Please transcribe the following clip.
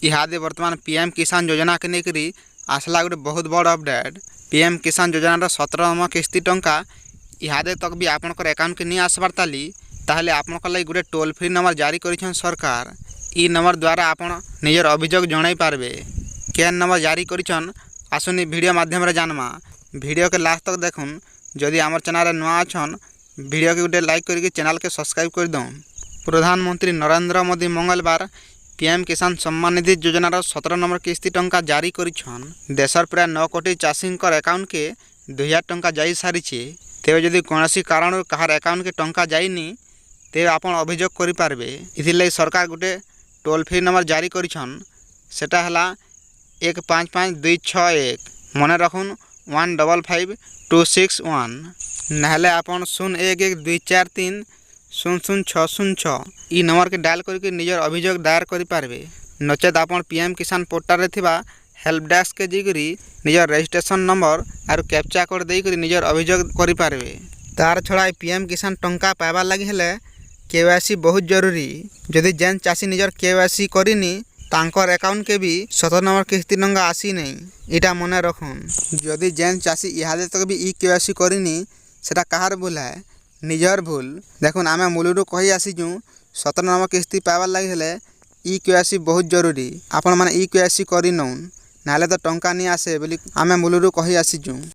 इहादे वर्तमान पीएम किसान योजना के नेकरी आसला गोटे बहुत बड़ अपडेट। पीएम किसान योजनार 17 किस्ती टंका इहादे तक भी आपनकर अकाउंट के नहीं आसबार ताली ताहले आपनकर लगी गोटे टोल फ्री नंबर जारी करिछन सरकार। ई नंबर द्वारा आपण निजर अभियोग जणाई पारबे। केन नंबर जारी करिछन आसुनी वीडियो माध्यम रे जानमा। वीडियो के लास्ट तक देखुन। जदि आमर चैनल नुआ अछन वीडियो के गोटे लाइक करके चैनल के सब्सक्राइब कर दो। प्रधानमंत्री नरेंद्र मोदी मंगलवार पीएम किसान सम्मान निधि योजनार 17 नंबर किस्ती टंका जारी करिछन। देशर प्राय 9 कोटी चाषींकर अकाउंट के 2000 टंका जाई सारिछे। तेबे जदि कोनोसी कारण कहार अकाउंट के टंका जाइनी तेबे आपण अभियोग करि पारबे। इथिले सरकार गोटे टोल फ्री नंबर जारी करिछन। सेटा हला 155261 मने रखुन 155261 नहले आपण 011243000606 ई नंबर के डायल करके निजर अभियोग दायर करि पारबे। नचेत आपण पीएम किसान पोर्टल रे थिबा हेल्प डेस्क के जिगरी निजर रजिस्ट्रेशन नंबर आरु कैप्चा कोड देई करी निजर अभियोग करि पारबे। तार छड़ा पीएम किसान टंका पाइबार लागि हेले केवाईसी बहुत जरूरी। जदि जेन चाषी निजर केवाईसी करिनी तांकर अकाउंट के भी 17 नंबर किस्ती टंका आसी नहीं। इटा मने रखुन। जदि जेन चाषी इहादे तक भी ई केवाईसी करिनी सेटा कहार भूल है निजर भूल। देखुन आमे मूलरू कहि आसीजु 17 नंबर किस्ती पाइबार लागि हेले ई केवाईसी बहुत जरूरी। आपण माने ई केवाईसी करिनौन नाले तो टंका नहीं आसे बोली आमे मूलरू कहि आसीजु।